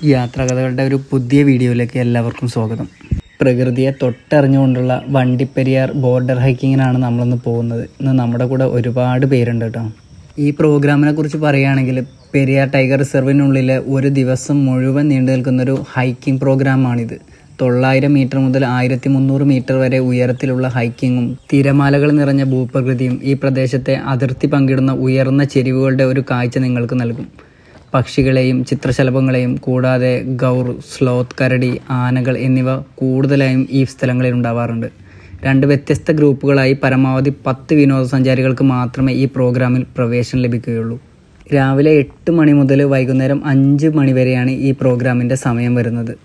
യാത്രാകഥകളുടെ ഒരു പുതിയ വീഡിയോയിലേക്ക് എല്ലാവർക്കും സ്വാഗതം. പ്രകൃതിയെ തൊട്ടറിഞ്ഞുകൊണ്ടുള്ള വണ്ടിപ്പെരിയാർ ബോർഡർ ഹൈക്കിങ്ങിനാണ് നമ്മളിന്ന് പോകുന്നത്. ഇന്ന് നമ്മുടെ കൂടെ ഒരുപാട് പേരുണ്ട് കേട്ടോ. ഈ പ്രോഗ്രാമിനെ കുറിച്ച് പറയുകയാണെങ്കിൽ പെരിയാർ ടൈഗർ റിസർവിനുള്ളിലെ ഒരു ദിവസം മുഴുവൻ നീണ്ടു നിൽക്കുന്നൊരു ഹൈക്കിംഗ് പ്രോഗ്രാമാണിത്. 900 മീറ്റർ മുതൽ 1300 മീറ്റർ വരെ ഉയരത്തിലുള്ള ഹൈക്കിങ്ങും തിരമാലകൾ നിറഞ്ഞ ഭൂപ്രകൃതിയും ഈ പ്രദേശത്തെ അതിർത്തി പങ്കിടുന്ന ഉയർന്ന ചെരിവുകളുടെ ഒരു കാഴ്ച നിങ്ങൾക്ക് നൽകും. പക്ഷികളെയും ചിത്രശലഭങ്ങളെയും കൂടാതെ ഗൗർ, സ്ലോത്ത്, കരടി, ആനകൾ എന്നിവ കൂടുതലായും ഈ സ്ഥലങ്ങളിൽ ഉണ്ടാവാറുണ്ട്. 2 വ്യത്യസ്ത ഗ്രൂപ്പുകളായി പരമാവധി 10 വിനോദസഞ്ചാരികൾക്ക് മാത്രമേ ഈ പ്രോഗ്രാമിൽ പ്രവേശനം ലഭിക്കുകയുള്ളൂ. രാവിലെ 8 മണി മുതൽ വൈകുന്നേരം 5 മണി വരെയാണ് ഈ പ്രോഗ്രാമിൻ്റെ സമയം വരുന്നത്.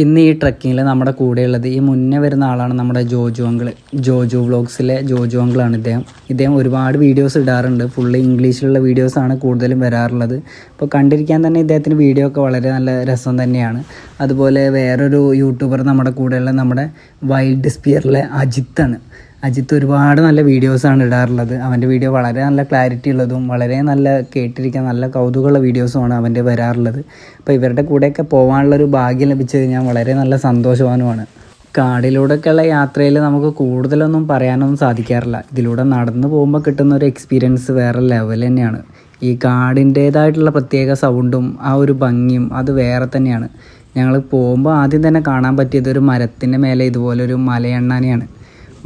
ഇന്ന് ഈ ട്രക്കിങ്ങിൽ നമ്മുടെ കൂടെയുള്ളത് ഈ മുന്നേ വരുന്ന ആളാണ് നമ്മുടെ ജോജു അങ്കിൾ. ജോജു വ്ളോഗ്സിലെ ജോജു അങ്കിളാണ് ഇദ്ദേഹം ഒരുപാട് വീഡിയോസ് ഇടാറുണ്ട്. ഫുള്ള് ഇംഗ്ലീഷിലുള്ള വീഡിയോസാണ് കൂടുതലും വരാറുള്ളത്. ഇപ്പോൾ കണ്ടിരിക്കാൻ തന്നെ ഇദ്ദേഹത്തിൻ്റെ വീഡിയോ ഒക്കെ വളരെ നല്ല രസം തന്നെയാണ്. അതുപോലെ വേറൊരു യൂട്യൂബർ നമ്മുടെ കൂടെയുള്ള നമ്മുടെ വൈൽഡ് സ്പിയറിലെ അജിത്ത് ഒരുപാട് നല്ല വീഡിയോസാണ് ഇടാറുള്ളത്. അവൻ്റെ വീഡിയോ വളരെ നല്ല ക്ലാരിറ്റി ഉള്ളതും വളരെ നല്ല കേട്ടിരിക്കാൻ നല്ല കൗതുകമുള്ള വീഡിയോസുമാണ് അവൻ്റെ വരാറുള്ളത്. അപ്പോൾ ഇവരുടെ കൂടെയൊക്കെ പോകാനുള്ളൊരു ഭാഗ്യം ലഭിച്ചത് ഞാൻ വളരെ നല്ല സന്തോഷവാനുമാണ്. കാടിലൂടെയൊക്കെയുള്ള യാത്രയിൽ നമുക്ക് കൂടുതലൊന്നും പറയാനൊന്നും സാധിക്കാറില്ല. ഇതിലൂടെ നടന്നു പോകുമ്പോൾ കിട്ടുന്ന ഒരു എക്സ്പീരിയൻസ് വേറെ ലെവൽ തന്നെയാണ്. ഈ കാടിൻ്റേതായിട്ടുള്ള പ്രത്യേക സൗണ്ടും ആ ഒരു ഭംഗിയും അത് വേറെ തന്നെയാണ്. ഞങ്ങൾ പോകുമ്പോൾ ആദ്യം തന്നെ കാണാൻ പറ്റിയത് ഒരു മരത്തിൻ്റെ മേലെ ഇതുപോലൊരു മലയണ്ണാനെയാണ്.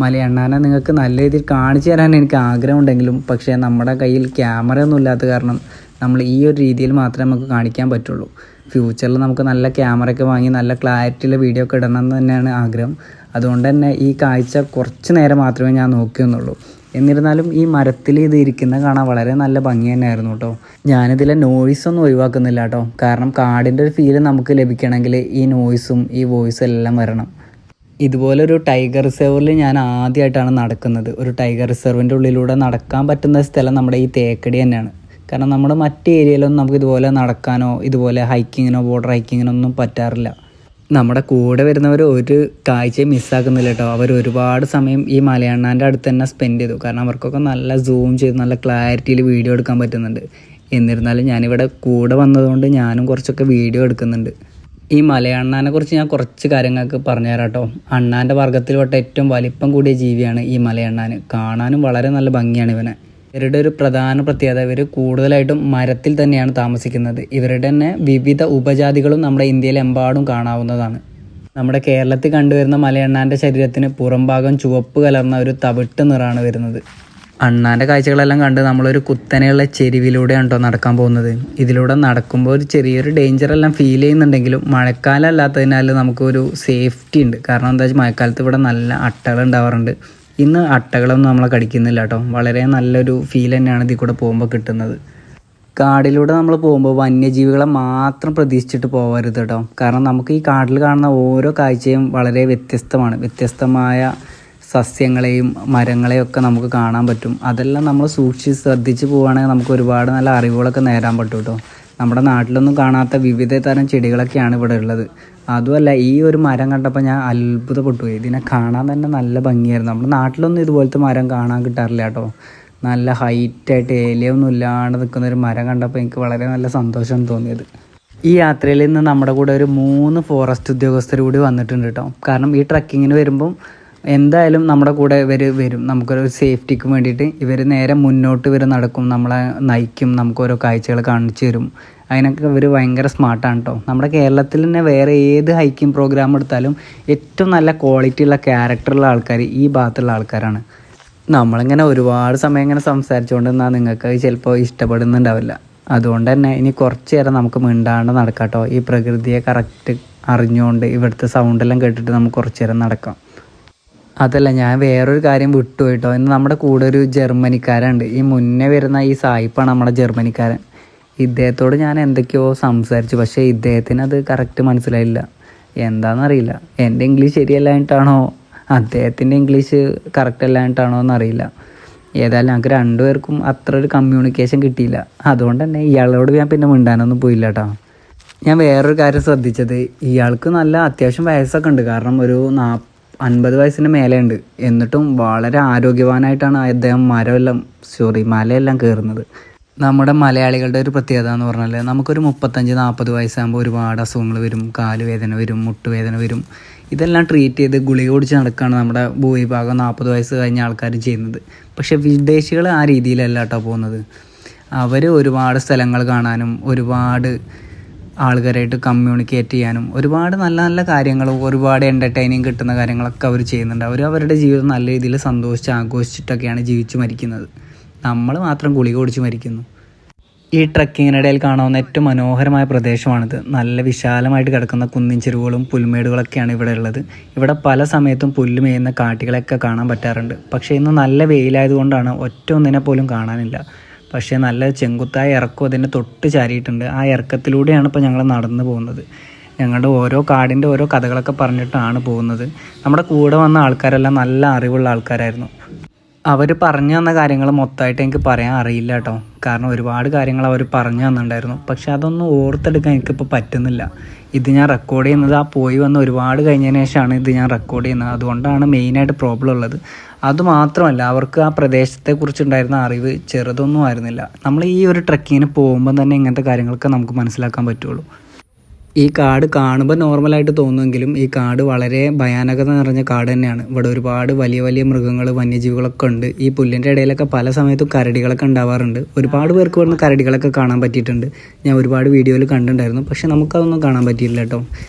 മലയണ്ണാനെ നിങ്ങൾക്ക് നല്ല രീതിയിൽ കാണിച്ചു തരാൻ എനിക്ക് ആഗ്രഹമുണ്ടെങ്കിലും പക്ഷേ നമ്മുടെ കയ്യിൽ ക്യാമറ ഒന്നും ഇല്ലാത്ത കാരണം നമ്മൾ ഈ ഒരു രീതിയിൽ മാത്രമേ നമുക്ക് കാണിക്കാൻ പറ്റുള്ളൂ. ഫ്യൂച്ചറിൽ നമുക്ക് നല്ല ക്യാമറയൊക്കെ വാങ്ങി നല്ല ക്ലാരിറ്റിയുള്ള വീഡിയോ ഒക്കെ ഇടണം എന്ന് തന്നെയാണ് ആഗ്രഹം. അതുകൊണ്ട് തന്നെ ഈ കാഴ്ച കുറച്ച് നേരം മാത്രമേ ഞാൻ നോക്കിയെന്നുള്ളൂ. എന്നിരുന്നാലും ഈ മരത്തിൽ ഇത് ഇരിക്കുന്ന കാണാൻ വളരെ നല്ല ഭംഗി തന്നെയായിരുന്നു കേട്ടോ. ഞാനിതിലെ നോയ്സൊന്നും ഒഴിവാക്കുന്നില്ല കേട്ടോ. കാരണം കാടിൻ്റെ ഒരു ഫീല് നമുക്ക് ലഭിക്കണമെങ്കിൽ ഈ നോയ്സും ഈ വോയിസും എല്ലാം വരണം. ഇതുപോലൊരു ടൈഗർ റിസർവിൽ ഞാൻ ആദ്യമായിട്ടാണ് നടക്കുന്നത്. ഒരു ടൈഗർ റിസർവിൻ്റെ ഉള്ളിലൂടെ നടക്കാൻ പറ്റുന്ന സ്ഥലം നമ്മുടെ ഈ തേക്കടി തന്നെയാണ്. കാരണം നമ്മുടെ മറ്റ് ഏരിയയിലൊന്നും നമുക്ക് ഇതുപോലെ നടക്കാനോ ഇതുപോലെ ഹൈക്കിങ്ങിനോ ബോർഡർ ഹൈക്കിങ്ങിനോ ഒന്നും പറ്റാറില്ല. നമ്മുടെ കൂടെ വരുന്നവർ ഒരു കാഴ്ചയും മിസ്സാക്കുന്നില്ല കേട്ടോ. അവർ ഒരുപാട് സമയം ഈ മലയണ്ണാൻ്റെ അടുത്ത് തന്നെ സ്പെൻഡ് ചെയ്തു. കാരണം അവർക്കൊക്കെ നല്ല സൂം ചെയ്ത് നല്ല ക്ലാരിറ്റിയിൽ വീഡിയോ എടുക്കാൻ പറ്റുന്നുണ്ട്. എന്നിരുന്നാലും ഞാനിവിടെ കൂടെ വന്നതുകൊണ്ട് ഞാനും കുറച്ചൊക്കെ വീഡിയോ എടുക്കുന്നുണ്ട്. ഈ മലയണ്ണാനെ കുറിച്ച് ഞാൻ കുറച്ച് കാര്യങ്ങൾക്ക് പറഞ്ഞു തരാം കേട്ടോ. അണ്ണാൻ്റെ വർഗ്ഗത്തിൽപ്പെട്ട ഏറ്റവും വലിപ്പം കൂടിയ ജീവിയാണ് ഈ മലയണ്ണാൻ. കാണാനും വളരെ നല്ല ഭംഗിയാണ് ഇവനെ. ഇവരുടെ ഒരു പ്രധാന പ്രത്യേകത ഇവർ കൂടുതലായിട്ടും മരത്തിൽ തന്നെയാണ് താമസിക്കുന്നത്. ഇവരുടെ തന്നെ വിവിധ ഉപജാതികളും നമ്മുടെ ഇന്ത്യയിലെമ്പാടും കാണാവുന്നതാണ്. നമ്മുടെ കേരളത്തിൽ കണ്ടുവരുന്ന മലയണ്ണാൻ്റെ ശരീരത്തിന് പുറം ഭാഗം ചുവപ്പ് കലർന്ന ഒരു തവിട്ട് നിറമാണ് വരുന്നത്. അണ്ണാൻ്റെ കാഴ്ചകളെല്ലാം കണ്ട് നമ്മളൊരു കുത്തനെയുള്ള ചെരുവിലൂടെയാണ് കേട്ടോ നടക്കാൻ പോകുന്നത്. ഇതിലൂടെ നടക്കുമ്പോൾ ഒരു ചെറിയൊരു ഡേഞ്ചറെല്ലാം ഫീൽ ചെയ്യുന്നുണ്ടെങ്കിലും മഴക്കാലം അല്ലാത്തതിനാൽ നമുക്കൊരു സേഫ്റ്റി ഉണ്ട്. കാരണം എന്താ വെച്ചാൽ മഴക്കാലത്ത് ഇവിടെ നല്ല അട്ടകൾ ഉണ്ടാവാറുണ്ട്. ഇന്ന് അട്ടകളൊന്നും നമ്മളെ കടിക്കുന്നില്ല കേട്ടോ. വളരെ നല്ലൊരു ഫീൽ തന്നെയാണ് ഇതിൽ കൂടെ പോകുമ്പോൾ കിട്ടുന്നത്. കാടിലൂടെ നമ്മൾ പോകുമ്പോൾ വന്യജീവികളെ മാത്രം പ്രതീക്ഷിച്ചിട്ട് പോകരുത് കേട്ടോ. കാരണം നമുക്ക് ഈ കാട്ടിൽ കാണുന്ന ഓരോ കാഴ്ചയും വളരെ വ്യത്യസ്തമായ സസ്യങ്ങളെയും മരങ്ങളെയും ഒക്കെ നമുക്ക് കാണാൻ പറ്റും. അതെല്ലാം നമ്മൾ സൂക്ഷിച്ച് ശ്രദ്ധിച്ച് പോവുകയാണെങ്കിൽ നമുക്ക് ഒരുപാട് നല്ല അറിവുകളൊക്കെ നേടാൻ പറ്റും കേട്ടോ. നമ്മുടെ നാട്ടിലൊന്നും കാണാത്ത വിവിധ തരം ചെടികളൊക്കെയാണ് ഇവിടെ ഉള്ളത്. അതുമല്ല, ഈ ഒരു മരം കണ്ടപ്പോൾ ഞാൻ അത്ഭുതപ്പെട്ടു പോയി. ഇതിനെ കാണാൻ തന്നെ നല്ല ഭംഗിയായിരുന്നു. നമ്മുടെ നാട്ടിലൊന്നും ഇതുപോലത്തെ മരം കാണാൻ കിട്ടാറില്ല കേട്ടോ. നല്ല ഹൈറ്റായിട്ട് ഏലയൊന്നും ഇല്ലാണ്ട് നിൽക്കുന്നൊരു മരം കണ്ടപ്പോൾ എനിക്ക് വളരെ നല്ല സന്തോഷം തോന്നിയത്. ഈ യാത്രയിൽ നിന്ന് നമ്മുടെ കൂടെ ഒരു 3 ഫോറസ്റ്റ് ഉദ്യോഗസ്ഥർ കൂടി വന്നിട്ടുണ്ട് കേട്ടോ. കാരണം ഈ ട്രക്കിങ്ങിന് വരുമ്പം എന്തായാലും നമ്മുടെ കൂടെ ഇവർ വരും. നമുക്കൊരു സേഫ്റ്റിക്ക് വേണ്ടിയിട്ട് ഇവർ നേരെ മുന്നോട്ട് ഇവർ നടക്കും, നമ്മളെ നയിക്കും, നമുക്ക് ഓരോ കാഴ്ചകൾ കാണിച്ചു തരും. അതിനൊക്കെ ഇവർ ഭയങ്കര സ്മാർട്ടാണ് കേട്ടോ. നമ്മുടെ കേരളത്തിൽ തന്നെ വേറെ ഏത് ഹൈക്കിംഗ് പ്രോഗ്രാം എടുത്താലും ഏറ്റവും നല്ല ക്വാളിറ്റിയുള്ള ക്യാരക്ടറുള്ള ആൾക്കാർ ഈ ഭാഗത്തുള്ള ആൾക്കാരാണ്. നമ്മളിങ്ങനെ ഒരുപാട് സമയം ഇങ്ങനെ സംസാരിച്ചുകൊണ്ട് നിന്നാൽ നിങ്ങൾക്ക് ചിലപ്പോൾ ഇഷ്ടപ്പെടുന്നുണ്ടാവില്ല. അതുകൊണ്ട് തന്നെ ഇനി കുറച്ച് നേരം നമുക്ക് മിണ്ടാണ്ട് നടക്കാം കേട്ടോ. ഈ പ്രകൃതിയെ കറക്റ്റ് അറിഞ്ഞുകൊണ്ട് ഇവിടുത്തെ സൗണ്ടെല്ലാം കേട്ടിട്ട് നമുക്ക് കുറച്ച് നേരം നടക്കാം. അതല്ല, ഞാൻ വേറൊരു കാര്യം വിട്ടുപോയിട്ടോ. ഇന്ന് നമ്മുടെ കൂടെ ഒരു ജർമ്മനിക്കാരുണ്ട്. ഈ മുന്നേ വരുന്ന ഈ സായിപ്പാണ് നമ്മുടെ ജർമ്മനിക്കാരൻ. ഇദ്ദേഹത്തോട് ഞാൻ എന്തൊക്കെയോ സംസാരിച്ചു, പക്ഷേ ഇദ്ദേഹത്തിന് അത് കറക്റ്റ് മനസ്സിലായില്ല. എന്താണെന്നറിയില്ല. എൻ്റെ ഇംഗ്ലീഷ് ശരിയല്ലായിട്ടാണോ അദ്ദേഹത്തിൻ്റെ ഇംഗ്ലീഷ് കറക്റ്റ് അല്ലായിട്ടാണോ എന്നറിയില്ല. ഏതായാലും ഞങ്ങൾക്ക് 2 പേർക്കും അത്ര ഒരു കമ്മ്യൂണിക്കേഷൻ കിട്ടിയില്ല. അതുകൊണ്ട് തന്നെ ഇയാളോട് ഞാൻ പിന്നെ മിണ്ടാനൊന്നും പോയില്ല കേട്ടോ. ഞാൻ വേറൊരു കാര്യം ശ്രദ്ധിച്ചത്, ഇയാൾക്ക് നല്ല അത്യാവശ്യം വയസ്സൊക്കെ ഉണ്ട്. കാരണം ഒരു 50 വയസ്സിന് മേലെ ഉണ്ട്. എന്നിട്ടും വളരെ ആരോഗ്യവാനായിട്ടാണ് അദ്ദേഹം മലയെല്ലാം കയറുന്നത്. നമ്മുടെ മലയാളികളുടെ ഒരു പ്രത്യേകത എന്ന് പറഞ്ഞാൽ നമുക്കൊരു 35-40 വയസ്സാകുമ്പോൾ ഒരുപാട് അസുഖങ്ങൾ വരും. കാലുവേദന വരും, മുട്ടുവേദന വരും. ഇതെല്ലാം ട്രീറ്റ് ചെയ്ത് ഗുളിക കുടിച്ച് നടക്കുകയാണ് നമ്മുടെ ഭൂരിഭാഗം 40 വയസ്സ് കഴിഞ്ഞ ആൾക്കാർ ചെയ്യുന്നത്. പക്ഷേ വിദേശികൾ ആ രീതിയിലല്ല കേട്ടോ പോകുന്നത്. അവർ ഒരുപാട് സ്ഥലങ്ങൾ കാണാനും ഒരുപാട് ആൾക്കാരായിട്ട് കമ്മ്യൂണിക്കേറ്റ് ചെയ്യാനും ഒരുപാട് നല്ല നല്ല കാര്യങ്ങളും ഒരുപാട് എൻ്റർടൈനിങ് കിട്ടുന്ന കാര്യങ്ങളൊക്കെ അവർ ചെയ്യുന്നുണ്ട്. അവർ അവരുടെ ജീവിതം നല്ല രീതിയിൽ സന്തോഷിച്ച് ആഘോഷിച്ചിട്ടൊക്കെയാണ് ജീവിച്ച് മരിക്കുന്നത്. നമ്മൾ മാത്രം ഗുളിക കുടിച്ച് മരിക്കുന്നു. ഈ ട്രക്കിങ്ങിനിടയിൽ കാണാവുന്ന ഏറ്റവും മനോഹരമായ പ്രദേശമാണിത്. നല്ല വിശാലമായിട്ട് കിടക്കുന്ന കുന്നിൻ ചെരുവുകളും പുൽമേടുകളൊക്കെയാണ് ഇവിടെ ഉള്ളത്. ഇവിടെ പല സമയത്തും പുല്ല് മേയുന്ന കാട്ടികളൊക്കെ കാണാൻ പറ്റാറുണ്ട്. പക്ഷേ ഇന്ന് നല്ല വെയിലായതുകൊണ്ടാണ് ഒറ്റ ഒന്നിനെ പോലും കാണാനില്ല. പക്ഷേ നല്ല ചെങ്കുത്തായ ഇറക്കം അതിൻ്റെ തൊട്ട് ചാരിയിട്ടുണ്ട്. ആ ഇറക്കത്തിലൂടെയാണ് ഇപ്പോൾ ഞങ്ങൾ നടന്നു പോകുന്നത്. ഞങ്ങളുടെ ഓരോ കാടിൻ്റെ ഓരോ കഥകളൊക്കെ പറഞ്ഞിട്ടാണ് പോകുന്നത്. നമ്മുടെ കൂടെ വന്ന ആൾക്കാരെല്ലാം നല്ല അറിവുള്ള ആൾക്കാരായിരുന്നു. അവർ പറഞ്ഞു തന്ന കാര്യങ്ങൾ മൊത്തമായിട്ട് എനിക്ക് പറയാൻ അറിയില്ല കേട്ടോ. കാരണം ഒരുപാട് കാര്യങ്ങൾ അവർ പറഞ്ഞു തന്നിട്ടുണ്ടായിരുന്നു. പക്ഷെ അതൊന്നും ഓർത്തെടുക്കാൻ എനിക്കിപ്പോൾ പറ്റുന്നില്ല. ഇത് ഞാൻ റെക്കോർഡ് ചെയ്യുന്നത് ആ പോയി വന്ന് ഒരുപാട് കഴിഞ്ഞതിന് ശേഷമാണ് ഇത് ഞാൻ റെക്കോർഡ് ചെയ്യുന്നത്. അതുകൊണ്ടാണ് മെയിനായിട്ട് പ്രോബ്ലം ഉള്ളത്. അതുമാത്രമല്ല, അവർക്ക് ആ പ്രദേശത്തെക്കുറിച്ചുണ്ടായിരുന്ന അറിവ് ചെറുതൊന്നും ആയിരുന്നില്ല. നമ്മൾ ഈ ഒരു ട്രക്കിങ്ങിന് പോകുമ്പോൾ തന്നെ ഇങ്ങനത്തെ കാര്യങ്ങളൊക്കെ നമുക്ക് മനസ്സിലാക്കാൻ പറ്റുള്ളൂ. ഈ കാട് കാണുമ്പോൾ നോർമലായിട്ട് തോന്നുമെങ്കിലും ഈ കാട് വളരെ ഭയാനകത നിറഞ്ഞ കാട് തന്നെയാണ്. ഇവിടെ ഒരുപാട് വലിയ വലിയ മൃഗങ്ങൾ, വന്യജീവികളൊക്കെ ഉണ്ട്. ഈ പുല്ലിൻ്റെ ഇടയിലൊക്കെ പല സമയത്തും കരടികളൊക്കെ ഉണ്ടാവാറുണ്ട്. ഒരുപാട് പേർക്ക് ഇവിടുന്ന് കരടികളൊക്കെ കാണാൻ പറ്റിയിട്ടുണ്ട്. ഞാൻ ഒരുപാട് വീഡിയോയിൽ കണ്ടിട്ടുണ്ടായിരുന്നു. പക്ഷേ നമുക്കതൊന്നും കാണാൻ പറ്റിയില്ല കേട്ടോ.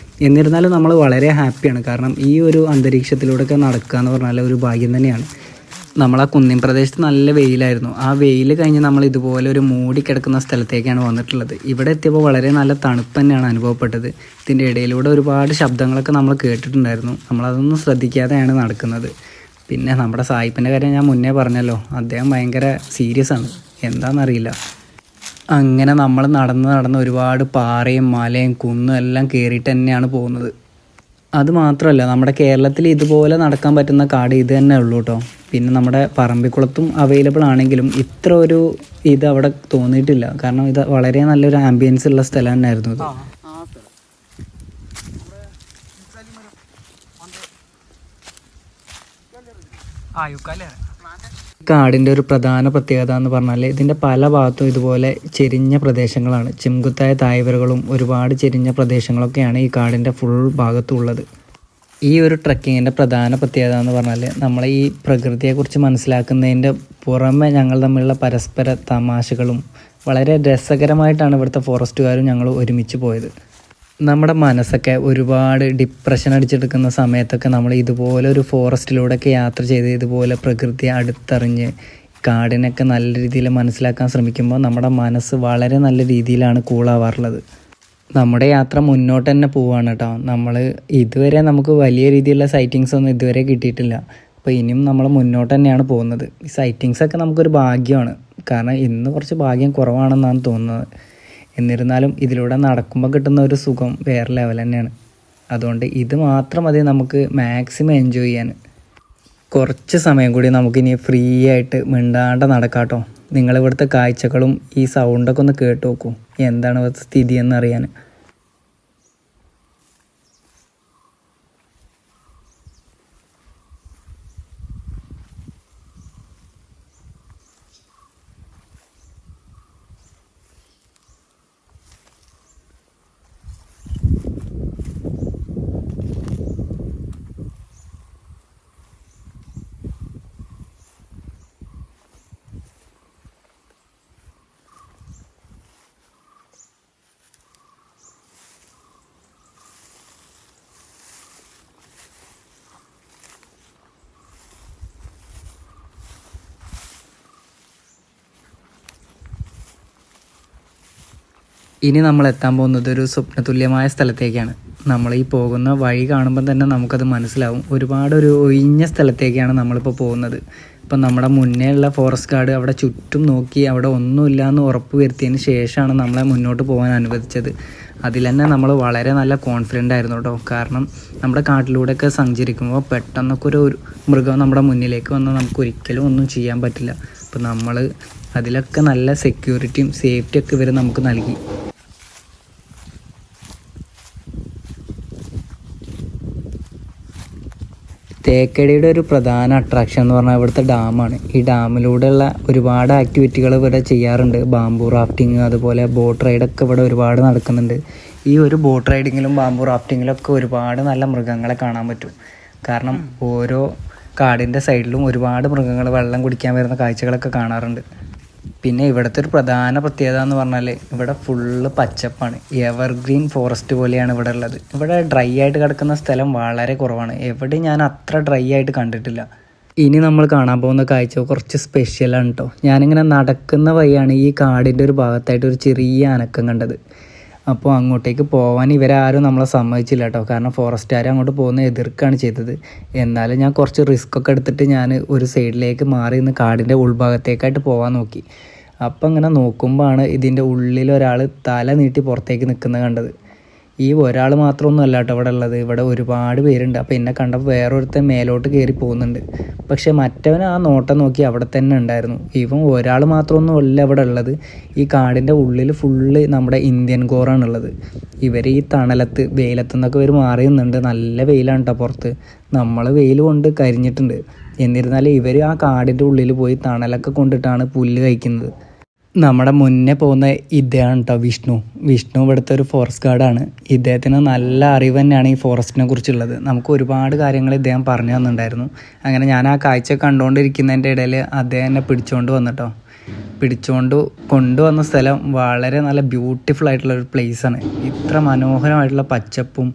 എന്നിരുന്നാലും നമ്മൾ വളരെ ഹാപ്പിയാണ്. കാരണം ഈ ഒരു അന്തരീക്ഷത്തിലൂടെയൊക്കെ നടക്കുക എന്ന് പറഞ്ഞാൽ ഒരു ഭാഗ്യം തന്നെയാണ്. നമ്മൾ ആ കുന്നിൻ പ്രദേശത്ത് നല്ല വെയിലായിരുന്നു. ആ വെയിൽ കഴിഞ്ഞ് നമ്മൾ ഇതുപോലെ ഒരു മൂടിക്കിടക്കുന്ന സ്ഥലത്തേക്കാണ് വന്നിട്ടുള്ളത്. ഇവിടെ എത്തിയപ്പോൾ വളരെ നല്ല തണുപ്പ് തന്നെയാണ് അനുഭവപ്പെട്ടത്. ഇതിൻ്റെ ഇടയിലൂടെ ഒരുപാട് ശബ്ദങ്ങളൊക്കെ നമ്മൾ കേട്ടിട്ടുണ്ടായിരുന്നു. നമ്മളതൊന്നും ശ്രദ്ധിക്കാതെയാണ് നടക്കുന്നത്. പിന്നെ നമ്മുടെ സായിപ്പിൻ്റെ കാര്യം ഞാൻ മുന്നേ പറഞ്ഞല്ലോ, അദ്ദേഹം ഭയങ്കര സീരിയസ് ആണ്. എന്താണെന്നറിയില്ല. അങ്ങനെ നമ്മൾ നടന്ന് ഒരുപാട് പാറയും മലയും കുന്നും എല്ലാം കയറിയിട്ട് തന്നെയാണ് പോകുന്നത്. അതുമാത്രമല്ല, നമ്മുടെ കേരളത്തിൽ ഇതുപോലെ നടക്കാൻ പറ്റുന്ന കാട് ഇത് തന്നെ ഉള്ളൂ കേട്ടോ. പിന്നെ നമ്മുടെ പറമ്പിക്കുളത്തും അവൈലബിൾ ആണെങ്കിലും ഇത്ര ഒരു ഇത് അവിടെ തോന്നിയിട്ടില്ല. കാരണം ഇത് വളരെ നല്ലൊരു ആംബിയൻസ് ഉള്ള സ്ഥലം തന്നെയായിരുന്നു ഇത്. കാടിൻ്റെ ഒരു പ്രധാന പ്രത്യേകത എന്ന് പറഞ്ഞാൽ ഇതിൻ്റെ പല ഭാഗത്തും ഇതുപോലെ ചെരിഞ്ഞ പ്രദേശങ്ങളാണ്. ചെങ്കുത്തായ താഴ്വരകളും ഒരുപാട് ചെരിഞ്ഞ പ്രദേശങ്ങളൊക്കെയാണ് ഈ കാടിൻ്റെ ഫുൾ ഭാഗത്തും ഉള്ളത്. ഈ ഒരു ട്രക്കിങ്ങിൻ്റെ പ്രധാന പ്രത്യേകത എന്ന് പറഞ്ഞാൽ നമ്മൾ ഈ പ്രകൃതിയെക്കുറിച്ച് മനസ്സിലാക്കുന്നതിൻ്റെ പുറമെ ഞങ്ങൾ തമ്മിലുള്ള പരസ്പര തമാശകളും വളരെ രസകരമായിട്ടാണ് ഇവിടുത്തെ ഫോറസ്റ്റുകാരും ഞങ്ങൾ ഒരുമിച്ച് പോയത്. നമ്മുടെ മനസ്സൊക്കെ ഒരുപാട് ഡിപ്രഷൻ അടിച്ചെടുക്കുന്ന സമയത്തൊക്കെ നമ്മൾ ഇതുപോലെ ഒരു ഫോറസ്റ്റിലൂടെയൊക്കെ യാത്ര ചെയ്ത് ഇതുപോലെ പ്രകൃതിയെ അടുത്തറിഞ്ഞ് കാടിനൊക്കെ നല്ല രീതിയിൽ മനസ്സിലാക്കാൻ ശ്രമിക്കുമ്പോൾ നമ്മുടെ മനസ്സ് വളരെ നല്ല രീതിയിലാണ് കൂളാവാറുള്ളത്. നമ്മുടെ യാത്ര മുന്നോട്ട് തന്നെ പോവുകയാണ് കേട്ടോ. നമ്മൾ ഇതുവരെ നമുക്ക് വലിയ രീതിയിലുള്ള സൈറ്റിങ്സ് ഒന്നും ഇതുവരെ കിട്ടിയിട്ടില്ല. അപ്പോൾ ഇനിയും നമ്മൾ മുന്നോട്ട് തന്നെയാണ് പോകുന്നത്. ഈ സൈറ്റിങ്സൊക്കെ നമുക്കൊരു ഭാഗ്യമാണ്. കാരണം ഇന്ന് കുറച്ച് ഭാഗ്യം കുറവാണെന്നാണ് തോന്നുന്നത്. എന്നിരുന്നാലും ഇതിലൂടെ നടക്കുമ്പോൾ കിട്ടുന്ന ഒരു സുഖം വേറെ ലെവൽ തന്നെയാണ്. അതുകൊണ്ട് ഇത് മാത്രം മതി നമുക്ക് മാക്സിമം എൻജോയ് ചെയ്യാൻ. കുറച്ച് സമയം കൂടി നമുക്കിനി ഫ്രീ ആയിട്ട് മിണ്ടാണ്ട് നടക്കാട്ടോ. നിങ്ങളിവിടുത്തെ കാഴ്ചകളും ഈ സൗണ്ടൊക്കെ ഒന്ന് കേട്ട് നോക്കൂ. എന്താണ് ഇവിടുത്തെ സ്ഥിതി എന്നറിയാൻ. ഇനി നമ്മൾ എത്താൻ പോകുന്നത് ഒരു സ്വപ്നതുല്യമായ സ്ഥലത്തേക്കാണ്. നമ്മൾ ഈ പോകുന്ന വഴി കാണുമ്പോൾ തന്നെ നമുക്കത് മനസ്സിലാവും. ഒരുപാട് ഒരു ഒഴിഞ്ഞ സ്ഥലത്തേക്കാണ് നമ്മളിപ്പോൾ പോകുന്നത്. ഇപ്പം നമ്മുടെ മുന്നേ ഉള്ള ഫോറസ്റ്റ് ഗാർഡ് അവിടെ ചുറ്റും നോക്കി അവിടെ ഒന്നുമില്ല എന്ന് ഉറപ്പ് വരുത്തിയതിന് ശേഷമാണ് നമ്മളെ മുന്നോട്ട് പോകാൻ അനുവദിച്ചത്. അതിൽ തന്നെ നമ്മൾ വളരെ നല്ല കോൺഫിഡൻ്റ് ആയിരുന്നു കേട്ടോ. കാരണം നമ്മുടെ കാട്ടിലൂടെയൊക്കെ സഞ്ചരിക്കുമ്പോൾ പെട്ടെന്നൊക്കെ ഒരു മൃഗം നമ്മുടെ മുന്നിലേക്ക് വന്നാൽ നമുക്ക് ഒരിക്കലും ഒന്നും ചെയ്യാൻ പറ്റില്ല. അപ്പം നമ്മൾ അതിലൊക്കെ നല്ല സെക്യൂരിറ്റിയും സേഫ്റ്റിയൊക്കെ ഇവർ നമുക്ക് നൽകി. തേക്കടിയുടെ ഒരു പ്രധാന അട്രാക്ഷൻ എന്ന് പറഞ്ഞാൽ ഇവിടുത്തെ ഡാമാണ്. ഈ ഡാമിലൂടെയുള്ള ഒരുപാട് ആക്ടിവിറ്റികൾ ഇവിടെ ചെയ്യാറുണ്ട്. ബാംബു റാഫ്റ്റിങ്, അതുപോലെ ബോട്ട് റൈഡൊക്കെ ഇവിടെ ഒരുപാട് നടക്കുന്നുണ്ട്. ഈ ഒരു ബോട്ട് റൈഡിങ്ങിലും ബാംബു റാഫ്റ്റിങ്ങിലൊക്കെ ഒരുപാട് നല്ല മൃഗങ്ങളെ കാണാൻ പറ്റും. കാരണം ഓരോ കാടിൻ്റെ സൈഡിലും ഒരുപാട് മൃഗങ്ങൾ വെള്ളം കുടിക്കാൻ വരുന്ന കാഴ്ചകളൊക്കെ കാണാറുണ്ട്. പിന്നെ ഇവിടുത്തെ ഒരു പ്രധാന പ്രത്യേകത എന്ന് പറഞ്ഞാൽ ഇവിടെ ഫുള്ള് പച്ചപ്പാണ്. എവർഗ്രീൻ ഫോറസ്റ്റ് പോലെയാണ് ഇവിടെ ഉള്ളത്. ഇവിടെ ഡ്രൈ ആയിട്ട് കിടക്കുന്ന സ്ഥലം വളരെ കുറവാണ്. എവിടെയും ഞാൻ അത്ര ഡ്രൈ ആയിട്ട് കണ്ടിട്ടില്ല. ഇനി നമ്മൾ കാണാൻ പോകുന്ന കാഴ്ച കുറച്ച് സ്പെഷ്യലാണ് കേട്ടോ. ഞാനിങ്ങനെ നടക്കുന്ന വഴിയാണ് ഈ കാടിൻ്റെ ഒരു ഭാഗത്തായിട്ട് ഒരു ചെറിയ അനക്കം കണ്ടത്. അപ്പോൾ അങ്ങോട്ടേക്ക് പോകാൻ ഇവരാരും നമ്മളെ സമ്മതിച്ചില്ല കേട്ടോ. കാരണം ഫോറസ്റ്റുകാർ അങ്ങോട്ട് പോകുന്ന എതിർക്കുകയാണ് ചെയ്തത്. എന്നാലും ഞാൻ കുറച്ച് റിസ്ക്കൊക്കെ എടുത്തിട്ട് ഞാൻ ഒരു സൈഡിലേക്ക് മാറി നിന്ന് കാടിൻ്റെ ഉൾഭാഗത്തേക്കായിട്ട് പോകാൻ നോക്കി. അപ്പം ഇങ്ങനെ നോക്കുമ്പോഴാണ് ഇതിൻ്റെ ഉള്ളിൽ ഒരാൾ തല നീട്ടി പുറത്തേക്ക് നിൽക്കുന്നത് കണ്ടത്. ഈ ഒരാൾ മാത്രമൊന്നും അല്ല കേട്ടോ ഇവിടെ ഉള്ളത്. ഇവിടെ ഒരുപാട് പേരുണ്ട്. അപ്പോൾ എന്നെ കണ്ടപ്പോൾ വേറൊരുത്തൻ മേലോട്ട് കയറി പോകുന്നുണ്ട്. പക്ഷേ മറ്റവൻ ആ നോട്ടം നോക്കി അവിടെ തന്നെ ഉണ്ടായിരുന്നു. ഇവൻ ഒരാൾ മാത്രമൊന്നും അല്ല ഇവിടെ ഉള്ളത്. ഈ കാടിൻ്റെ ഉള്ളിൽ ഫുള്ള് നമ്മുടെ ഇന്ത്യൻ ഗോറാണുള്ളത്. ഇവർ ഈ തണലത്ത് വെയിലത്തു നിന്നൊക്കെ ഇവർ മാറിയുന്നുണ്ട്. നല്ല വെയിലാണ് കേട്ടോ പുറത്ത്. നമ്മൾ വെയിൽ കൊണ്ട് കരിഞ്ഞിട്ടുണ്ട്. എന്നിരുന്നാലും ഇവർ ആ കാടിൻ്റെ ഉള്ളിൽ പോയി തണലൊക്കെ കൊണ്ടിട്ടാണ് പുല്ല് കഴിക്കുന്നത്. നമ്മുടെ മുന്നേ പോകുന്ന ഇദ്ദേഹമാണ് കേട്ടോ വിഷ്ണു ഇവിടുത്തെ ഒരു ഫോറസ്റ്റ് ഗാർഡാണ്. ഇദ്ദേഹത്തിന് നല്ല അറിവ് തന്നെയാണ് ഈ ഫോറസ്റ്റിനെ കുറിച്ചുള്ളത്. നമുക്ക് ഒരുപാട് കാര്യങ്ങൾ ഇദ്ദേഹം പറഞ്ഞു തന്നിട്ടുണ്ടായിരുന്നു. അങ്ങനെ ഞാൻ ആ കാഴ്ച കണ്ടുകൊണ്ടിരിക്കുന്നതിൻ്റെ ഇടയിൽ അദ്ദേഹം എന്നെ പിടിച്ചുകൊണ്ട് കൊണ്ടുവന്ന സ്ഥലം വളരെ നല്ല ബ്യൂട്ടിഫുൾ ആയിട്ടുള്ള ഒരു പ്ലേസാണ്. ഇത്ര മനോഹരമായിട്ടുള്ള പച്ചപ്പും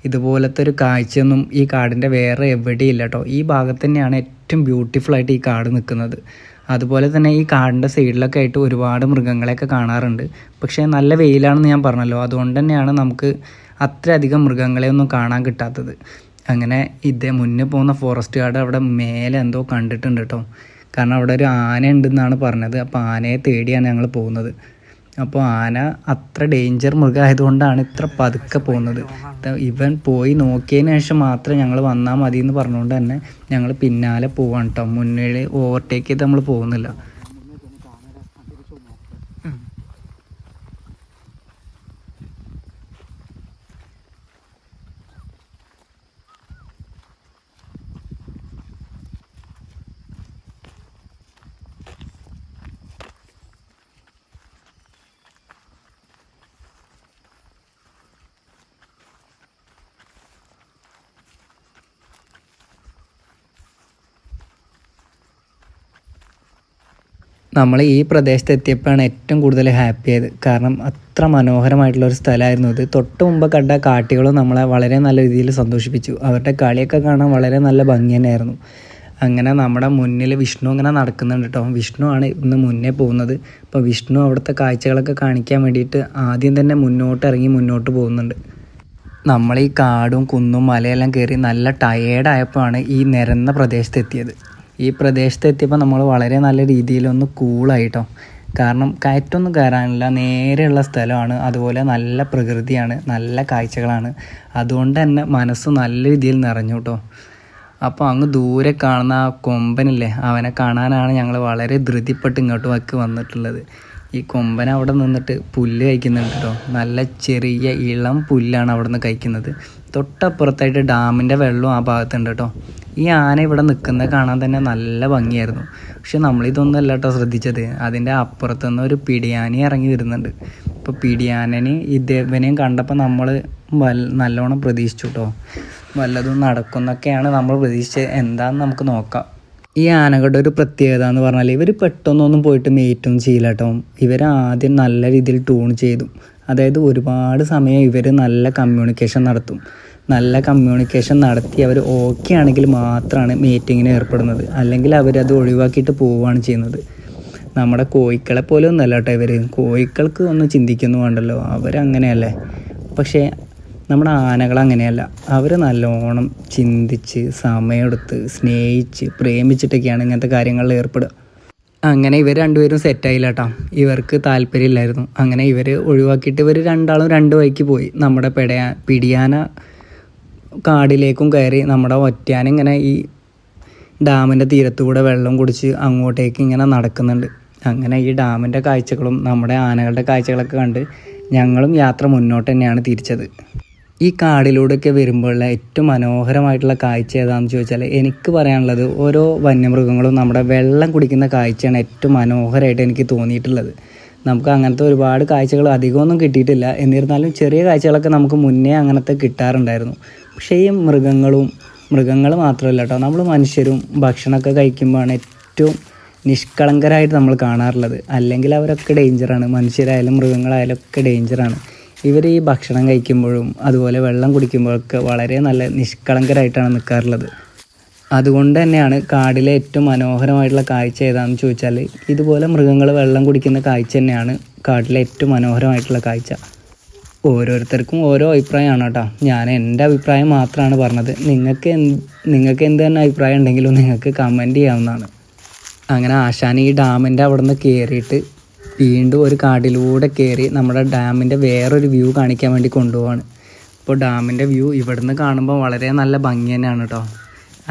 ഇതുപോലത്തെ ഒരു കാഴ്ചയൊന്നും ഈ കാടിൻ്റെ വേറെ എവിടെയില്ല കേട്ടോ. ഈ ഭാഗത്ത് തന്നെയാണ് ഏറ്റവും ബ്യൂട്ടിഫുള്ളായിട്ട് ഈ കാട് നിൽക്കുന്നത്. അതുപോലെ തന്നെ ഈ കാടിൻ്റെ സൈഡിലൊക്കെ ആയിട്ട് ഒരുപാട് മൃഗങ്ങളെയൊക്കെ കാണാറുണ്ട്. പക്ഷേ നല്ല വെയിലാണെന്ന് ഞാൻ പറഞ്ഞല്ലോ, അതുകൊണ്ട് തന്നെയാണ് നമുക്ക് അത്രയധികം മൃഗങ്ങളെയൊന്നും കാണാൻ കിട്ടാത്തത്. അങ്ങനെ മുന്നേ പോകുന്ന ഫോറസ്റ്റ് ഗാർഡ് അവിടെ മേലെ എന്തോ കണ്ടിട്ടുണ്ട് കേട്ടോ. കാരണം അവിടെ ഒരു ആന ഉണ്ടെന്നാണ് പറഞ്ഞത്. അപ്പോൾ ആനയെ തേടിയാണ് ഞങ്ങൾ പോകുന്നത്. അപ്പോൾ ആന അത്ര ഡേഞ്ചർ മൃഗമായതുകൊണ്ടാണ് ഇത്ര പതുക്കെ പോകുന്നത്. ഇവൻ പോയി നോക്കിയതിന് ശേഷം മാത്രം ഞങ്ങൾ വന്നാൽ മതി എന്ന് പറഞ്ഞുകൊണ്ട് തന്നെ ഞങ്ങൾ പിന്നാലെ പോവാണ് കേട്ടോ. മുന്നിൽ ഓവർടേക്ക് ചെയ്ത് നമ്മൾ പോകുന്നില്ല. നമ്മൾ ഈ പ്രദേശത്ത് എത്തിയപ്പോഴാണ് ഏറ്റവും കൂടുതൽ ഹാപ്പി ആയത്. കാരണം അത്ര മനോഹരമായിട്ടുള്ളൊരു സ്ഥലമായിരുന്നു ഇത്. തൊട്ട് മുമ്പ് കണ്ട കാട്ടികളും നമ്മളെ വളരെ നല്ല രീതിയിൽ സന്തോഷിപ്പിച്ചു. അവരുടെ കളിയൊക്കെ കാണാൻ വളരെ നല്ല ഭംഗി തന്നെയായിരുന്നു. അങ്ങനെ നമ്മുടെ മുന്നിൽ വിഷ്ണു ഇങ്ങനെ നടക്കുന്നുണ്ട് കേട്ടോ. വിഷ്ണു ആണ് ഇന്ന് മുന്നേ പോകുന്നത്. അപ്പോൾ വിഷ്ണു അവിടുത്തെ കാഴ്ചകളൊക്കെ കാണിക്കാൻ വേണ്ടിയിട്ട് ആദ്യം തന്നെ മുന്നോട്ട് പോകുന്നുണ്ട്. നമ്മൾ ഈ കാടും കുന്നും മലയെല്ലാം കയറി നല്ല ടയേർഡായപ്പോഴാണ് ഈ നിരന്ന പ്രദേശത്ത് എത്തിയത്. ഈ പ്രദേശത്ത് എത്തിയപ്പോൾ നമ്മൾ വളരെ നല്ല രീതിയിലൊന്ന് കൂളായിട്ടോ. കാരണം കയറ്റൊന്നും കയറാനില്ല, നേരെയുള്ള സ്ഥലമാണ്. അതുപോലെ നല്ല പ്രകൃതിയാണ്, നല്ല കാഴ്ചകളാണ്. അതുകൊണ്ട് തന്നെ മനസ്സ് നല്ല രീതിയിൽ നിറഞ്ഞു കേട്ടോ. അപ്പോൾ അങ്ങ് ദൂരെ കാണുന്ന ആ കൊമ്പനില്ലേ, അവനെ കാണാനാണ് ഞങ്ങൾ വളരെ ധൃതിപ്പെട്ട് ഇങ്ങോട്ട് വന്നിട്ടുള്ളത്. ഈ കൊമ്പൻ അവിടെ നിന്നിട്ട് പുല്ല് കഴിക്കുന്നുണ്ട് കേട്ടോ. നല്ല ചെറിയ ഇളം പുല്ലാണ് അവിടെ നിന്ന് കഴിക്കുന്നത്. തൊട്ടപ്പുറത്തായിട്ട് ഡാമിൻ്റെ വെള്ളം ആ ഭാഗത്തുണ്ട് കേട്ടോ. ഈ ആന ഇവിടെ നിൽക്കുന്നത് കാണാൻ തന്നെ നല്ല ഭംഗിയായിരുന്നു. പക്ഷെ നമ്മളിതൊന്നും അല്ല കേട്ടോ ശ്രദ്ധിച്ചത്. അതിൻ്റെ അപ്പുറത്തുനിന്ന് ഒരു പിടിയാനി ഇറങ്ങി വരുന്നുണ്ട്. ഇപ്പോൾ പിടിയാനന് ഇതേവനെയും കണ്ടപ്പോൾ നമ്മൾ നല്ലോണം പ്രതീക്ഷിച്ചു കേട്ടോ. വല്ലതും നടക്കുന്നൊക്കെയാണ് നമ്മൾ പ്രതീക്ഷിച്ചത്. എന്താണെന്ന് നമുക്ക് നോക്കാം. ഈ ആനകളുടെ ഒരു പ്രത്യേകത എന്ന് പറഞ്ഞാൽ ഇവർ പെട്ടെന്നൊന്നും പോയിട്ട് മേറ്റൊന്നും ചെയ്യില്ല കേട്ടോ. ഇവർ ആദ്യം നല്ല രീതിയിൽ ട്യൂൺ ചെയ്തു. അതായത് ഒരുപാട് സമയം ഇവർ നല്ല കമ്മ്യൂണിക്കേഷൻ നടത്തും. നല്ല കമ്മ്യൂണിക്കേഷൻ നടത്തി അവർ ഓക്കെ ആണെങ്കിൽ മാത്രമാണ് മീറ്റിങ്ങിന് ഏർപ്പെടുന്നത്. അല്ലെങ്കിൽ അവരത് ഒഴിവാക്കിയിട്ട് പോവുകയാണ് ചെയ്യുന്നത്. നമ്മുടെ കോഴിക്കളെ പോലെ ഒന്നല്ല കേട്ടോ ഇവർ. കോഴിക്കൾക്ക് ഒന്നും ചിന്തിക്കുന്നു വേണ്ടല്ലോ, അവരങ്ങനെയല്ലേ. പക്ഷേ നമ്മുടെ ആനകൾ അങ്ങനെയല്ല. അവർ നല്ലോണം ചിന്തിച്ച് സമയമെടുത്ത് സ്നേഹിച്ച് പ്രേമിച്ചിട്ടൊക്കെയാണ് ഇങ്ങനത്തെ കാര്യങ്ങളിൽ ഏർപ്പെടുക. അങ്ങനെ ഇവർ രണ്ടുപേരും സെറ്റായില്ല കേട്ടോ. ഇവർക്ക് താല്പര്യമില്ലായിരുന്നു. അങ്ങനെ ഇവർ ഒഴിവാക്കിയിട്ട് ഇവർ രണ്ടാളും രണ്ട് വഴിക്ക് പോയി. നമ്മുടെ പിടിയാന കാടിലേക്കും കയറി നമ്മുടെ ഒറ്റാൻ ഇങ്ങനെ ഈ ഡാമിൻ്റെ തീരത്തുകൂടെ വെള്ളം കുടിച്ച് അങ്ങോട്ടേക്ക് ഇങ്ങനെ നടക്കുന്നുണ്ട്. അങ്ങനെ ഈ ഡാമിൻ്റെ കാഴ്ചകളും നമ്മുടെ ആനകളുടെ കാഴ്ചകളൊക്കെ കണ്ട് ഞങ്ങളും യാത്ര മുന്നോട്ട് തന്നെയാണ് തിരിച്ചത്. ഈ കാടിലൂടെയൊക്കെ വരുമ്പോഴുള്ള ഏറ്റവും മനോഹരമായിട്ടുള്ള കാഴ്ച ഏതാണെന്ന് ചോദിച്ചാൽ എനിക്ക് പറയാനുള്ളത് ഓരോ വന്യമൃഗങ്ങളും നമ്മുടെ വെള്ളം കുടിക്കുന്ന കാഴ്ചയാണ് ഏറ്റവും മനോഹരമായിട്ട് എനിക്ക് തോന്നിയിട്ടുള്ളത്. നമുക്ക് അങ്ങനത്തെ ഒരുപാട് കാഴ്ചകൾ അധികമൊന്നും കിട്ടിയിട്ടില്ല. എന്നിരുന്നാലും ചെറിയ കാഴ്ചകളൊക്കെ നമുക്ക് മുന്നേ അങ്ങനത്തെ കിട്ടാറുണ്ടായിരുന്നു. പക്ഷേ ഈ മൃഗങ്ങൾ മാത്രമല്ല കേട്ടോ, നമ്മൾ മനുഷ്യരും ഭക്ഷണമൊക്കെ കഴിക്കുമ്പോഴാണ് ഏറ്റവും നിഷ്കളങ്കരായിട്ട് നമ്മൾ കാണാറുള്ളത്. അല്ലെങ്കിൽ അവരൊക്കെ ഡേഞ്ചറാണ്, മനുഷ്യരായാലും മൃഗങ്ങളായാലും ഒക്കെ ഡേഞ്ചറാണ്. ഇവർ ഈ ഭക്ഷണം കഴിക്കുമ്പോഴും അതുപോലെ വെള്ളം കുടിക്കുമ്പോഴൊക്കെ വളരെ നല്ല നിഷ്കളങ്കരായിട്ടാണ് നിൽക്കാറുള്ളത്. അതുകൊണ്ട് തന്നെയാണ് കാടിലെ ഏറ്റവും മനോഹരമായിട്ടുള്ള കാഴ്ച ഏതാണെന്ന് ചോദിച്ചാൽ ഇതുപോലെ മൃഗങ്ങൾ വെള്ളം കുടിക്കുന്ന കാഴ്ച തന്നെയാണ് കാട്ടിലെ ഏറ്റവും മനോഹരമായിട്ടുള്ള കാഴ്ച. ഓരോരുത്തർക്കും ഓരോ അഭിപ്രായമാണ് കേട്ടോ. ഞാൻ എൻ്റെ അഭിപ്രായം മാത്രമാണ് പറഞ്ഞത്. നിങ്ങൾക്ക് എന്ത് തന്നെ അഭിപ്രായം ഉണ്ടെങ്കിലും നിങ്ങൾക്ക് കമൻറ്റ് ചെയ്യാവുന്നതാണ്. അങ്ങനെ ആശാൻ ഈ ഡാമിൻ്റെ അവിടെ നിന്ന് കയറിയിട്ട് വീണ്ടും ഒരു കാട്ടിലൂടെ കയറി നമ്മുടെ ഡാമിൻ്റെ വേറൊരു വ്യൂ കാണിക്കാൻ വേണ്ടി കൊണ്ടുപോവാണ്. അപ്പോൾ ഡാമിൻ്റെ വ്യൂ ഇവിടുന്ന് കാണുമ്പോൾ വളരെ നല്ല ഭംഗി തന്നെയാണ് കേട്ടോ.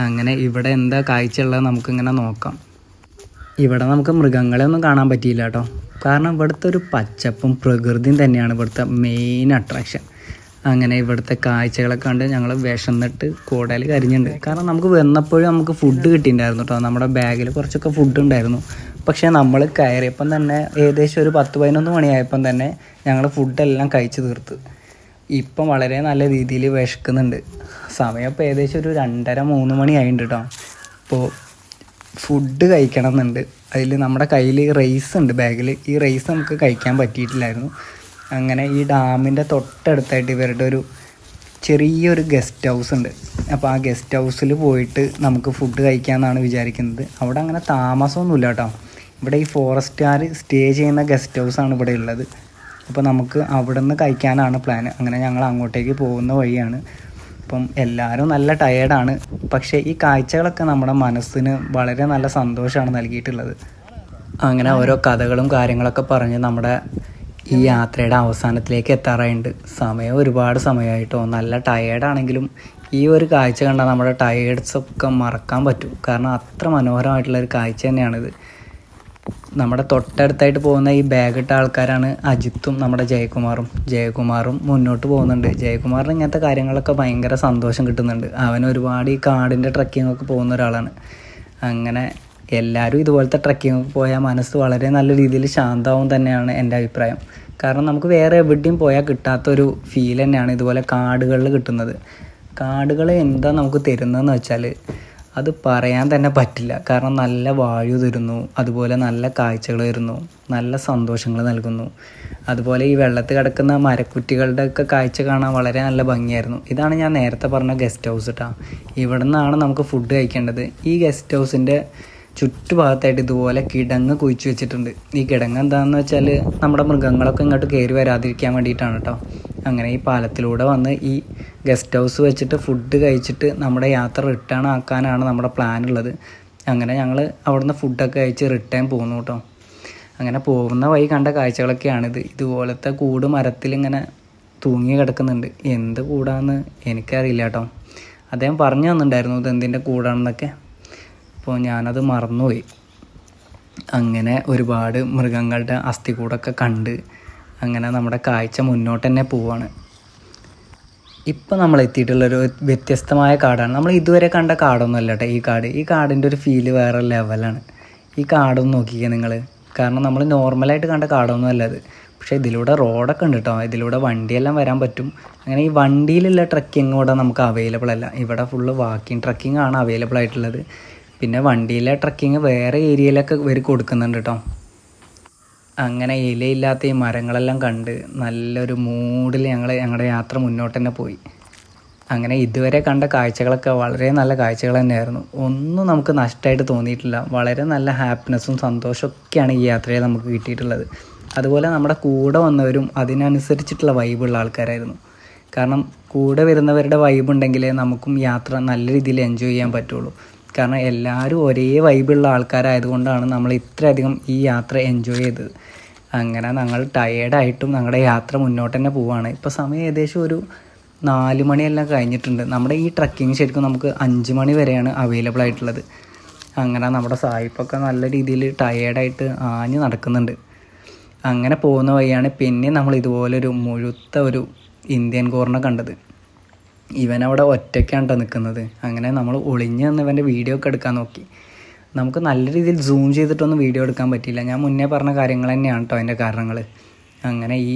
അങ്ങനെ ഇവിടെ എന്താ കാഴ്ച ഉള്ളത് നമുക്കിങ്ങനെ നോക്കാം. ഇവിടെ നമുക്ക് മൃഗങ്ങളെ ഒന്നും കാണാൻ പറ്റിയില്ല കേട്ടോ. കാരണം ഇവിടുത്തെ ഒരു പച്ചപ്പും പ്രകൃതിയും തന്നെയാണ് ഇവിടുത്തെ മെയിൻ അട്രാക്ഷൻ. അങ്ങനെ ഇവിടുത്തെ കാഴ്ചകളൊക്കെ കണ്ട് ഞങ്ങൾ വിശന്നിട്ട് കോടയിൽ കരിഞ്ഞിട്ടുണ്ട്. കാരണം നമുക്ക് വന്നപ്പോഴും നമുക്ക് ഫുഡ് കിട്ടിയിട്ടുണ്ടായിരുന്നു കേട്ടോ. നമ്മുടെ ബാഗിൽ കുറച്ചൊക്കെ ഫുഡ് ഉണ്ടായിരുന്നു. പക്ഷേ നമ്മൾ കയറിയപ്പം തന്നെ ഏകദേശം ഒരു 10-11 മണിയായപ്പം തന്നെ ഞങ്ങൾ ഫുഡെല്ലാം കഴിച്ച് തീർത്ത്. ഇപ്പം വളരെ നല്ല രീതിയിൽ വിശക്കുന്നുണ്ട്. സമയം ഇപ്പോൾ ഏകദേശം ഒരു 2:30-3 മണി ആയിട്ടുണ്ട് കേട്ടോ. അപ്പോൾ ഫുഡ് കഴിക്കണം എന്നുണ്ട്. അതിൽ നമ്മുടെ കയ്യിൽ റൈസ് ഉണ്ട് ബാഗിൽ. ഈ റൈസ് നമുക്ക് കഴിക്കാൻ പറ്റിയിട്ടില്ലായിരുന്നു. അങ്ങനെ ഈ ഡാമിൻ്റെ തൊട്ടടുത്തായിട്ട് ഇവരുടെ ഒരു ചെറിയൊരു ഗസ്റ്റ് ഹൗസ് ഉണ്ട്. അപ്പോൾ ആ ഗസ്റ്റ് ഹൗസിൽ പോയിട്ട് നമുക്ക് ഫുഡ് കഴിക്കാമെന്നാണ് വിചാരിക്കുന്നത്. അവിടെ അങ്ങനെ താമസമൊന്നുമില്ല കേട്ടോ. ഇവിടെ ഈ ഫോറസ്റ്റുകാർ സ്റ്റേ ചെയ്യുന്ന ഗസ്റ്റ് ഹൗസാണ് ഇവിടെ ഉള്ളത്. അപ്പോൾ നമുക്ക് അവിടെ നിന്ന് കഴിക്കാനാണ് പ്ലാൻ. അങ്ങനെ ഞങ്ങൾ അങ്ങോട്ടേക്ക് പോകുന്ന വഴിയാണ്. അപ്പം എല്ലാവരും നല്ല ടയേർഡാണ്. പക്ഷേ ഈ കാഴ്ചകളൊക്കെ നമ്മുടെ മനസ്സിന് വളരെ നല്ല സന്തോഷമാണ് നൽകിയിട്ടുള്ളത്. അങ്ങനെ ഓരോ കഥകളും കാര്യങ്ങളൊക്കെ പറഞ്ഞ് നമ്മുടെ ഈ യാത്രയുടെ അവസാനത്തിലേക്ക് എത്താറായിട്ടുണ്ട്. സമയം ഒരുപാട് സമയമായിട്ടോ. നല്ല ടയേർഡാണെങ്കിലും ഈ ഒരു കാഴ്ച കണ്ടാൽ നമ്മുടെ ടയേർഡ്സൊക്കെ മറക്കാൻ പറ്റും. കാരണം അത്ര മനോഹരമായിട്ടുള്ളൊരു കാഴ്ച തന്നെയാണിത്. നമ്മുടെ തൊട്ടടുത്തായിട്ട് പോകുന്ന ഈ ബാഗിട്ട ആൾക്കാരാണ് അജിത്തും നമ്മുടെ ജയകുമാറും മുന്നോട്ട് പോകുന്നുണ്ട്. ജയകുമാറിന് ഇങ്ങനത്തെ കാര്യങ്ങളൊക്കെ ഭയങ്കര സന്തോഷം കിട്ടുന്നുണ്ട്. അവൻ ഒരുപാട് ഈ കാടിൻ്റെ ട്രക്കിങ്ങൊക്കെ പോകുന്ന ഒരാളാണ്. അങ്ങനെ എല്ലാവരും ഇതുപോലത്തെ ട്രക്കിങ്ങൊക്കെ പോയാൽ മനസ്സ് വളരെ നല്ല രീതിയിൽ ശാന്തമാവും തന്നെയാണ് എൻ്റെ അഭിപ്രായം. കാരണം നമുക്ക് വേറെ എവിടെയും പോയാൽ കിട്ടാത്തൊരു ഫീൽ തന്നെയാണ് ഇതുപോലെ കാടുകളിൽ കിട്ടുന്നത്. കാടുകൾ എന്താ നമുക്ക് തരുന്നതെന്ന് വെച്ചാൽ അത് പറയാൻ തന്നെ പറ്റില്ല. കാരണം നല്ല വായു തരുന്നു, അതുപോലെ നല്ല കാഴ്ചകൾ തരുന്നു, നല്ല സന്തോഷങ്ങൾ നൽകുന്നു. അതുപോലെ ഈ വെള്ളത്തിൽ കിടക്കുന്ന മരക്കുറ്റികളുടെ ഒക്കെ കാഴ്ച കാണാൻ വളരെ നല്ല ഭംഗിയായിരുന്നു. ഇതാണ് ഞാൻ നേരത്തെ പറഞ്ഞ ഗസ്റ്റ് ഹൗസ് കേട്ടോ. ഇവിടെ നിന്നാണ് നമുക്ക് ഫുഡ് കഴിക്കേണ്ടത്. ഈ ഗസ്റ്റ് ഹൗസിൻ്റെ ചുറ്റുഭാഗത്തായിട്ട് ഇതുപോലെ കിടങ്ങ് കുഴിച്ച് വെച്ചിട്ടുണ്ട്. ഈ കിടങ്ങ് എന്താണെന്ന് വെച്ചാൽ നമ്മുടെ മൃഗങ്ങളൊക്കെ ഇങ്ങോട്ട് കയറി വരാതിരിക്കാൻ വേണ്ടിയിട്ടാണ് കേട്ടോ. അങ്ങനെ ഈ പാലത്തിലൂടെ വന്ന് ഈ ഗസ്റ്റ് ഹൗസ് വെച്ചിട്ട് ഫുഡ് കഴിച്ചിട്ട് നമ്മുടെ യാത്ര റിട്ടേൺ ആക്കാനാണ് നമ്മുടെ പ്ലാൻ ഉള്ളത്. അങ്ങനെ ഞങ്ങൾ അവിടുന്ന് ഫുഡൊക്കെ കഴിച്ച് റിട്ടേൺ പോകുന്നു കേട്ടോ. അങ്ങനെ പോകുന്ന വഴി കണ്ട കാഴ്ചകളൊക്കെയാണിത്. ഇതുപോലത്തെ കൂട് മരത്തിലിങ്ങനെ തൂങ്ങി കിടക്കുന്നുണ്ട്. എന്ത് കൂടാന്ന് എനിക്കറിയില്ല കേട്ടോ. അദ്ദേഹം പറഞ്ഞു തന്നിട്ടുണ്ടായിരുന്നു ഇതെന്തിൻ്റെ കൂടാണെന്നൊക്കെ. അപ്പോൾ ഞാനത് മറന്നുപോയി. അങ്ങനെ ഒരുപാട് മൃഗങ്ങളുടെ അസ്ഥികൂടൊക്കെ കണ്ട് അങ്ങനെ നമ്മുടെ കാഴ്ച മുന്നോട്ട് തന്നെ പോവാണ്. ഇപ്പം നമ്മൾ എത്തിയിട്ടുള്ളൊരു വ്യത്യസ്തമായ കാടാണ്. നമ്മൾ ഇതുവരെ കണ്ട കാടൊന്നും അല്ല കേട്ടോ ഈ കാടിൻ്റെ ഒരു ഫീല് വേറെ ലെവലാണ്. ഈ കാടൊന്നും നോക്കിക്കുക നിങ്ങൾ. കാരണം നമ്മൾ നോർമലായിട്ട് കണ്ട കാടൊന്നും അല്ല അത്. പക്ഷേ ഇതിലൂടെ റോഡൊക്കെ ഉണ്ട് കേട്ടോ. ഇതിലൂടെ വണ്ടിയെല്ലാം വരാൻ പറ്റും. അങ്ങനെ ഈ വണ്ടിയിലുള്ള ട്രക്കിംഗ് ഇവിടെ നമുക്ക് അവൈലബിൾ അല്ല. ഇവിടെ ഫുള്ള് വാക്കിംഗ് ട്രക്കിംഗ് ആണ് അവൈലബിൾ ആയിട്ടുള്ളത്. പിന്നെ വണ്ടിയിലെ ട്രക്കിങ് വേറെ ഏരിയയിലൊക്കെ ഇവർ കൊടുക്കുന്നുണ്ട് കേട്ടോ. അങ്ങനെ ഇലയില്ലാത്ത ഈ മരങ്ങളെല്ലാം കണ്ട് നല്ലൊരു മൂഡിൽ ഞങ്ങളുടെ യാത്ര മുന്നോട്ട് തന്നെ പോയി. അങ്ങനെ ഇതുവരെ കണ്ട കാഴ്ചകളൊക്കെ വളരെ നല്ല കാഴ്ചകൾ തന്നെയായിരുന്നു. ഒന്നും നമുക്ക് നഷ്ടമായിട്ട് തോന്നിയിട്ടില്ല. വളരെ നല്ല ഹാപ്പിനെസ്സും സന്തോഷമൊക്കെയാണ് ഈ യാത്രയിൽ നമുക്ക് കിട്ടിയിട്ടുള്ളത്. അതുപോലെ നമ്മുടെ കൂടെ വന്നവരും അതിനനുസരിച്ചിട്ടുള്ള വൈബുള്ള ആൾക്കാരായിരുന്നു. കാരണം കൂടെ വരുന്നവരുടെ വൈബ് ഉണ്ടെങ്കിലേ നമുക്കും യാത്ര നല്ല രീതിയിൽ എൻജോയ് ചെയ്യാൻ പറ്റുള്ളൂ. കാരണം എല്ലാവരും ഒരേ വൈബുള്ള ആൾക്കാരായതുകൊണ്ടാണ് നമ്മൾ ഇത്രയധികം ഈ യാത്ര എൻജോയ് ചെയ്തത്. അങ്ങനെ ഞങ്ങൾ ടയേർഡായിട്ടും ഞങ്ങളുടെ യാത്ര മുന്നോട്ട് തന്നെ പോവുകയാണ്. ഇപ്പോൾ സമയം ഏകദേശം ഒരു 4 മണിയെല്ലാം കഴിഞ്ഞിട്ടുണ്ട്. നമ്മുടെ ഈ ട്രക്കിങ് ശരിക്കും നമുക്ക് 5 മണി വരെയാണ് അവൈലബിൾ ആയിട്ടുള്ളത്. അങ്ങനെ നമ്മുടെ സായിപ്പൊക്കെ നല്ല രീതിയിൽ ടയേർഡായിട്ട് ആഞ്ഞ് നടക്കുന്നുണ്ട്. അങ്ങനെ പോകുന്ന വഴിയാണ് പിന്നെ നമ്മൾ ഇതുപോലൊരു മുഴുത്ത ഒരു ഇന്ത്യൻ കോർണർ കണ്ടത്. ഇവനവിടെ ഒറ്റയ്ക്കാണ് കേട്ടോ നിൽക്കുന്നത്. അങ്ങനെ നമ്മൾ ഒളിഞ്ഞ് നിന്ന് ഇവൻ്റെ വീഡിയോ ഒക്കെ എടുക്കാൻ നോക്കി. നമുക്ക് നല്ല രീതിയിൽ സൂം ചെയ്തിട്ടൊന്നും വീഡിയോ എടുക്കാൻ പറ്റിയില്ല. ഞാൻ മുന്നേ പറഞ്ഞ കാര്യങ്ങൾ തന്നെയാണ് കേട്ടോ അതിൻ്റെ കാരണങ്ങൾ. അങ്ങനെ ഈ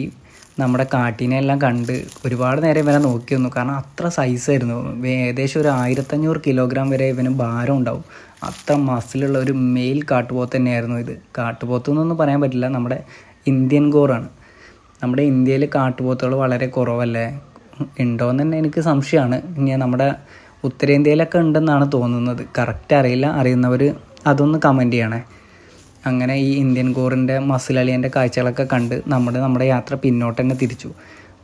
നമ്മുടെ കാട്ടിനെല്ലാം കണ്ട് ഒരുപാട് നേരം ഇവനെ നോക്കി വന്നു. കാരണം അത്ര സൈസായിരുന്നു. ഏകദേശം ഒരു 1500 കിലോഗ്രാം വരെ ഇവന് ഭാരം ഉണ്ടാവും. അത്ര മസിലുള്ള ഒരു മെയിൽ കാട്ടുപോത്ത് തന്നെയായിരുന്നു ഇത്. കാട്ടുപോത്ത് എന്നൊന്നും പറയാൻ പറ്റില്ല, നമ്മുടെ ഇന്ത്യൻ ഗോറാണ്. നമ്മുടെ ഇന്ത്യയിൽ കാട്ടുപോത്തുകൾ വളരെ കുറവല്ലേ, ഉണ്ടോയെന്ന് തന്നെ എനിക്ക് സംശയമാണ്. ഇനി നമ്മുടെ ഉത്തരേന്ത്യയിലൊക്കെ ഉണ്ടെന്നാണ് തോന്നുന്നത്. കറക്റ്റ് അറിയില്ല, അറിയുന്നവർ അതൊന്ന് കമൻറ്റ് ചെയ്യണേ. അങ്ങനെ ഈ ഇന്ത്യൻ ഗോറിൻ്റെ മസിലളിയൻ്റെ കാഴ്ചകളൊക്കെ കണ്ട് നമ്മുടെ യാത്ര പിന്നോട്ട് തന്നെ തിരിച്ചു.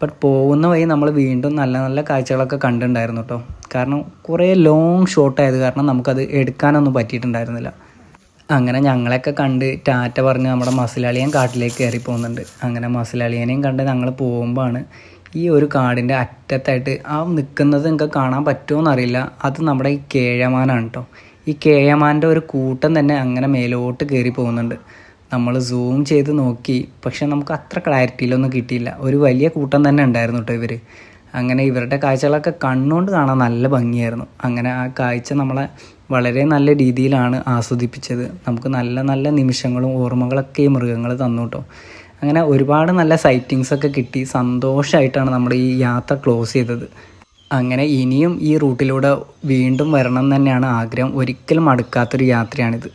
ബട്ട് പോകുന്ന വഴി നമ്മൾ വീണ്ടും നല്ല നല്ല കാഴ്ചകളൊക്കെ കണ്ടിട്ടുണ്ടായിരുന്നു കേട്ടോ. കാരണം കുറേ ലോങ് ഷോട്ടായത് കാരണം നമുക്കത് എടുക്കാനൊന്നും പറ്റിയിട്ടുണ്ടായിരുന്നില്ല. അങ്ങനെ ഞങ്ങളെയൊക്കെ കണ്ട് ടാറ്റ പറഞ്ഞ് നമ്മുടെ മസിലളിയൻ കാട്ടിലേക്ക് കയറി പോകുന്നുണ്ട്. അങ്ങനെ മസിലളിയനെയും കണ്ട് ഞങ്ങൾ പോകുമ്പോഴാണ് ഈ ഒരു കാടിൻ്റെ അറ്റത്തായിട്ട് ആ നിൽക്കുന്നത് നിങ്ങൾക്ക് കാണാൻ പറ്റുമോ എന്നറിയില്ല, അത് നമ്മുടെ ഈ കേഴമാനാണ് കേട്ടോ. ഈ കേഴമാൻ്റെ ഒരു കൂട്ടം തന്നെ അങ്ങനെ മേലോട്ട് കയറി പോകുന്നുണ്ട്. നമ്മൾ സൂം ചെയ്ത് നോക്കി, പക്ഷെ നമുക്ക് അത്ര ക്ലാരിറ്റിയിലൊന്നും കിട്ടിയില്ല. ഒരു വലിയ കൂട്ടം തന്നെ ഉണ്ടായിരുന്നു കേട്ടോ ഇവർ. അങ്ങനെ ഇവരുടെ കാഴ്ചകളൊക്കെ കണ്ണുകൊണ്ട് കാണാൻ നല്ല ഭംഗിയായിരുന്നു. അങ്ങനെ ആ കാഴ്ച നമ്മളെ വളരെ നല്ല രീതിയിലാണ് ആസ്വദിപ്പിച്ചത്. നമുക്ക് നല്ല നല്ല നിമിഷങ്ങളും ഓർമ്മകളൊക്കെ ഈ മൃഗങ്ങൾ തന്നു കേട്ടോ. അങ്ങനെ ഒരുപാട് നല്ല സൈറ്റിങ്സൊക്കെ കിട്ടി. സന്തോഷമായിട്ടാണ് നമ്മുടെ ഈ യാത്ര ക്ലോസ് ചെയ്തത്. അങ്ങനെ ഇനിയും ഈ റൂട്ടിലൂടെ വീണ്ടും വരണം എന്ന് തന്നെയാണ് ആഗ്രഹം. ഒരിക്കലും മടുക്കാത്തൊരു യാത്രയാണിത്.